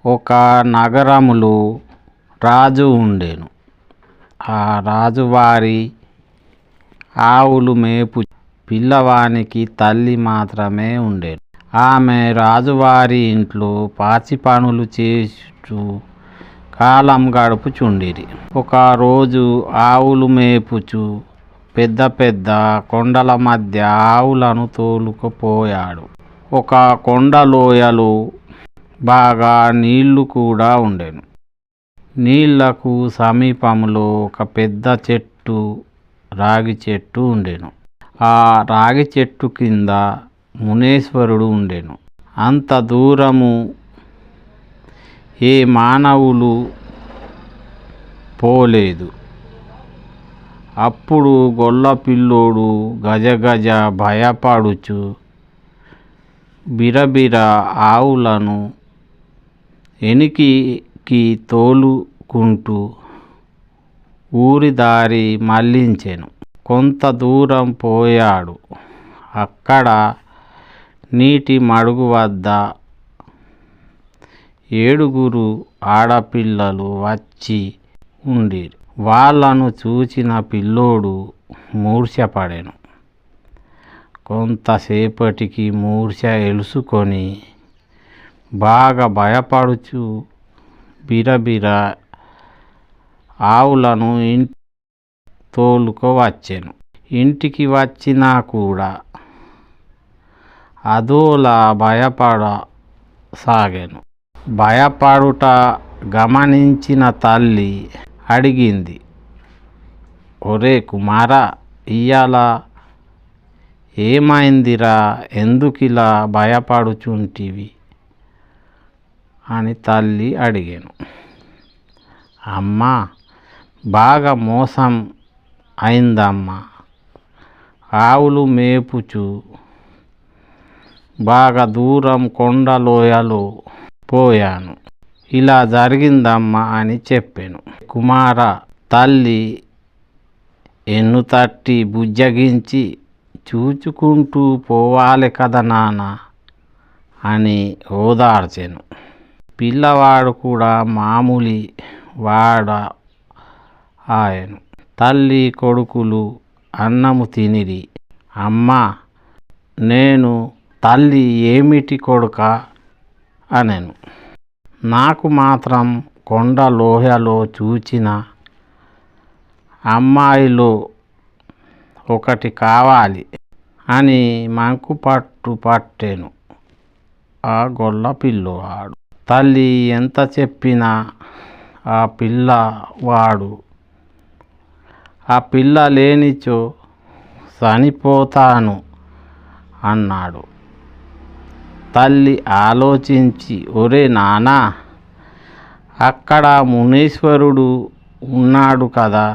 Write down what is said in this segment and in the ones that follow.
ఒక నగరములో రాజు ఉండెను. ఆ రాజువారి ఆవులు మేపు పిల్లవానికి తల్లి మాత్రమే ఉండేది. ఆమె రాజువారి ఇంట్లో పాచి పనులు చేస్తూ కాలం గడుపుచుండిరి. ఒక రోజు ఆవులు మేపుచు పెద్ద పెద్ద కొండల మధ్య ఆవులను తోలుకుపోయాడు. ఒక కొండలోయలో బాగా నీళ్లు కూడా ఉండెను. నీళ్లకు సమీపంలో ఒక పెద్ద చెట్టు, రాగి చెట్టు ఉండెను. ఆ రాగి చెట్టు కింద మునేశ్వరుడు ఉండెను. అంత దూరము ఏ మానవులు పోలేదు. అప్పుడు గొల్లపిల్లోడు గజగజ భయపడుచు బిరబిర ఆవులను ఎనికికి తోలుకుంటూ ఊరి దారి మళ్లించెను. కొంత దూరం పోయాడు. అక్కడ నీటి మడుగు వద్ద 7 ఆడపిల్లలు వచ్చి ఉండిరి. వాళ్ళను చూచిన పిల్లోడు మూర్ఛపడెను. కొంతసేపటికి మూర్ఛ ఎలుసుకొని బాగా భయపడుచు బిరబిర ఆవులను తోలుకోవచ్చెను. ఇంటికి వచ్చినా కూడా అదోలా భయపడసాగెను. భయపడుట గమనించిన తల్లి అడిగింది, ఒరే కుమారా, ఇయ్యాల ఏమైందిరా, ఎందుకిలా భయపడుచుంటివి అని తల్లి అడిగాను. అమ్మా, బాగా మోసం అయిందమ్మా. ఆవులు మేపుచు బాగా దూరం కొండలోయలో పోయాను. ఇలా జరిగిందమ్మా అని చెప్పాను. కుమార, తల్లి ఎన్ను తట్టి బుజ్జగించి చూచుకుంటూ పోవాలి కదా నాన్న అని ఓదార్చెను. పిల్లవాడు కూడా మామూలి వాడ ఆయను. తల్లి కొడుకులు అన్నము తినిరి. అమ్మా, నేను తల్లి ఏమిటి కొడుక అనెను. నాకు మాత్రం కొండ లోయలో చూచిన అమ్మాయిలో ఒకటి కావాలి అని మంకుపట్టు పట్టెను ఆ గొల్ల పిల్లవాడు. తల్లి ఎంత చెప్పినా ఆ పిల్లవాడు ఆ పిల్ల లేనిచో చనిపోతాను అన్నాడు. తల్లి ఆలోచించి, ఒరే నానా, అక్కడ మునీశ్వరుడు ఉన్నాడు కదా,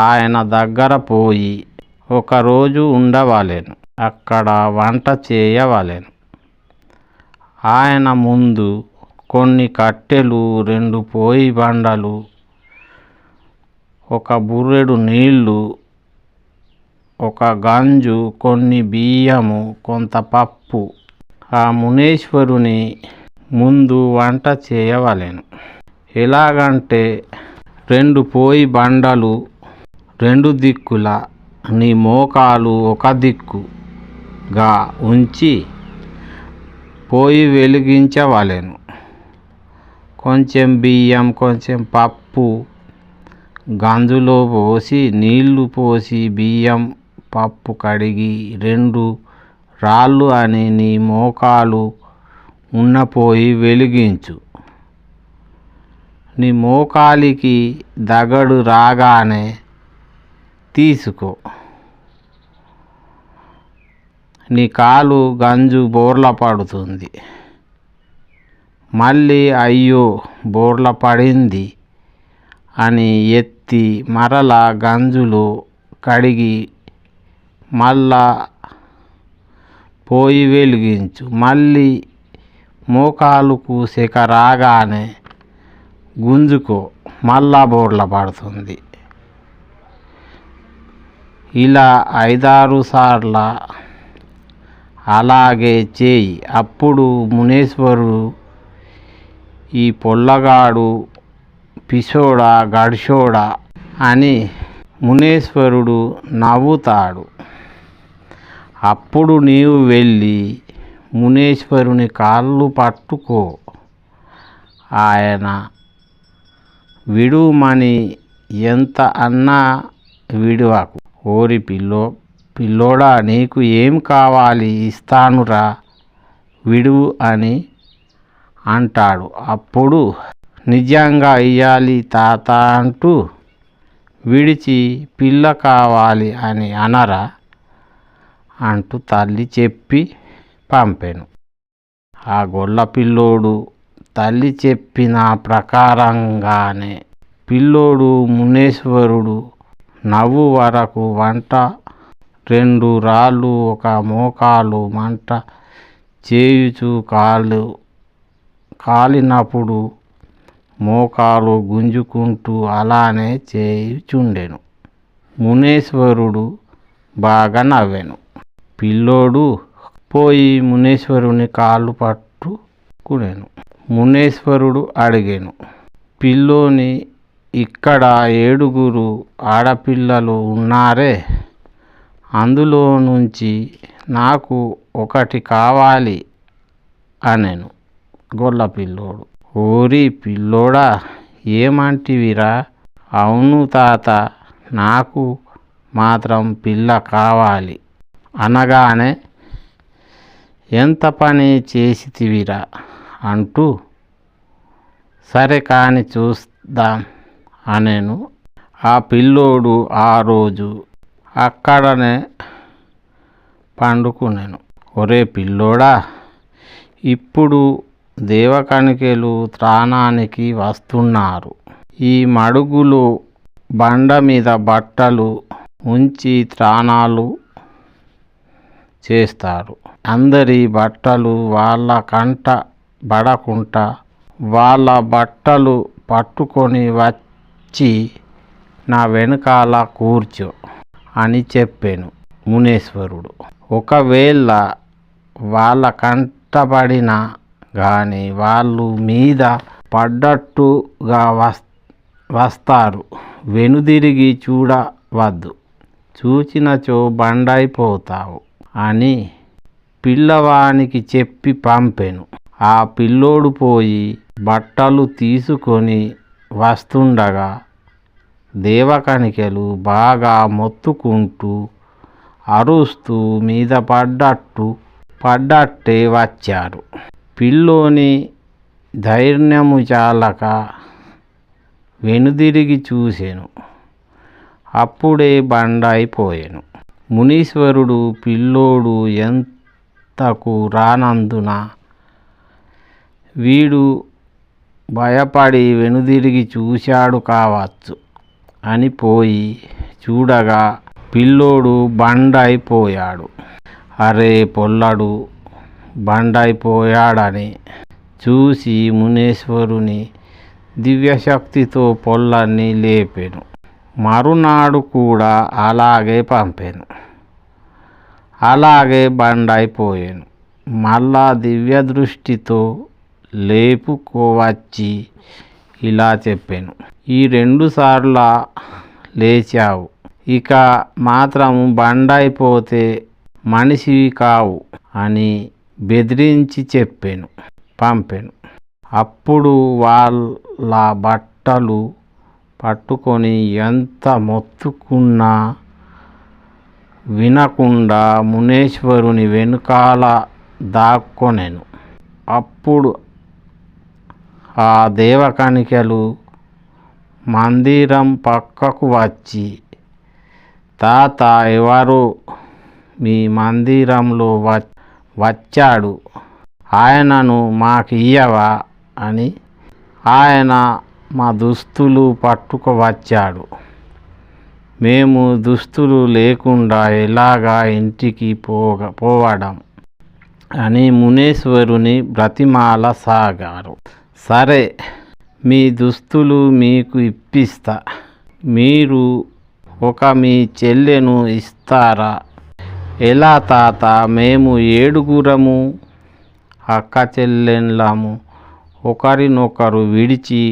ఆయన దగ్గర పోయి ఒకరోజు ఉండవలెను. అక్కడ వంట చేయవలెను. ఆయన ముందు కొన్ని కట్టెలు, 2 పోయి బండలు, ఒక బుర్రెడు నీళ్లు, ఒక గంజు, కొన్ని బియ్యము, కొంత పప్పు ఆ మునేశ్వరుని ముందు వంట చేయవలెను. ఎలాగంటే 2 పోయి బండలు 2 దిక్కుల, నీ మోకాలు ఒక దిక్కుగా ఉంచి పోయి వెలిగించవలెను. కొంచెం బియ్యం, కొంచెం పప్పు గంజులో పోసి, నీళ్లు పోసి, బియ్యం పప్పు కడిగి 2 రాళ్ళు అని నీ మోకాలు ఉన్న పోయి వెలిగించు. నీ మోకాలికి దగడు రాగానే తీసుకో. నీ కాలు గంజు బోర్ల పడుతుంది. మళ్ళీ అయ్యో బోర్ల పడింది అని ఎత్తి మరలా గంజులో కడిగి మళ్ళా పోయి వెలిగించు. మళ్ళీ మోకాలుకు సెక రాగానే గుంజుకో, మళ్ళా బోర్ల పడుతుంది. ఇలా 5-6 సార్లు అలాగే చేయి. అప్పుడు మునేశ్వరుడు ఈ పొల్లగాడు పిసోడా గడిసోడా అని మునేశ్వరుడు నవ్వుతాడు. అప్పుడు నీవు వెళ్ళి మునేశ్వరుని కాళ్ళు పట్టుకో. ఆయన విడుమని ఎంత అన్నా విడువకు. ఓరి పిల్లోడా, నీకు ఏం కావాలి ఇస్తానురా, విడువు అని అంటాడు. అప్పుడు నిజంగా ఇయ్యాలి తాత అంటూ విడిచి పిల్ల కావాలి అని అనరా అంటూ తల్లి చెప్పి పంపెను. ఆ గొల్ల పిల్లోడు తల్లి చెప్పిన ప్రకారంగానే పిల్లోడు మునేశ్వరుడు నవ్వు వరకు వంట 2 రాళ్ళు 1 మోకాలు మంట చేయుచు కాలినప్పుడు మోకాలు గుంజుకుంటూ అలానే చేయుచుండెను. మునేశ్వరుడు బాగా నవ్వెను. పిల్లోడు పోయి మునేశ్వరుని కాళ్ళు పట్టుకునేను. మునేశ్వరుడు అడిగెను, పిల్లోని ఇక్కడ 7 ఆడపిల్లలు ఉన్నారే, అందులో నుంచి నాకు ఒకటి కావాలి అనెను. గొల్ల పిల్లోడు, ఓరి పిల్లోడా, ఏమంటివిరా? అవును తాత, నాకు మాత్రం పిల్ల కావాలి అనగానే ఎంత పని చేసితివిరా అంటూ సరే కాని చూద్దాం అనెను. ఆ పిల్లోడు ఆ రోజు అక్కడనే పండుకునేను. ఒరే పిల్లోడా, ఇప్పుడు దేవకనికెలు త్రాణానికి వస్తున్నారు. ఈ మడుగులో బండ మీద బట్టలు ఉంచి త్రాణాలు చేస్తారు. అందరి బట్టలు వాళ్ళ కంట పడకుండా వాళ్ళ బట్టలు పట్టుకొని వచ్చి నా వెనకాల కూర్చో అని చెప్పాను మునేశ్వరుడు. ఒకవేళ వాళ్ళ కంటపడినా కానీ వాళ్ళు మీద పడ్డట్టుగా వస్తారు, వెనుదిరిగి చూడవద్దు, చూచినచో బండైపోతావు అని పిల్లవానికి చెప్పి పంపెను. ఆ పిల్లోడు పోయి బట్టలు తీసుకొని వస్తుండగా దేవకనికెలు బాగా మొత్తుకుంటూ అరుస్తూ మీద పడ్డట్టే వచ్చారు. పిల్లోని ధైర్యము చాలక వెనుదిరిగి చూసెను. అప్పుడే బండ అయిపోయాను. మునీశ్వరుడు పిల్లోడు ఎంతకు రానందున వీడు భయపడి వెనుదిరిగి చూశాడు కావచ్చు అని పోయి చూడగా పిల్లోడు బండ అయిపోయాడు. అరే పొల్లడు బండైపోయాడని చూసి మునేశ్వరుని దివ్యశక్తితో పొల్లాన్ని లేపెను. మరునాడు కూడా అలాగే పంపాను. అలాగే బండైపోయాను. మళ్ళా దివ్య దృష్టితో లేపుకోవచ్చి ఇలా చెప్పాను, ఈ 2 సార్లు లేచావు, ఇక మాత్రం బండైపోతే మనిషివి కావు అని బెదిరించి చెప్పాను పంపాను. అప్పుడు వాళ్ళ బట్టలు పట్టుకొని ఎంత మొత్తుకున్నా వినకుండా మునేశ్వరుని వెనుకాల దాక్కొనెను. అప్పుడు ఆ దేవకనికెలు మందిరం పక్కకు వచ్చి, తాత ఎవరో మీ మందిరంలో వచ్చాడు, ఆయనను మాకియ్యవా అని ఆయన మా దుస్తులు పట్టుకువచ్చాడు, మేము దుస్తులు లేకుండా ఎలాగా ఇంటికి పోవడం అని మునేశ్వరుని బ్రతిమాల సాగారు. సరే, మీ దుస్తులు మీకు ఇప్పిస్తా, మీరు మీ చెల్లెను ఇస్తారా? ఎలా తాత, మేము 7 అక్క చెల్లెళ్ళము, ఒకరినొకరు విడిచి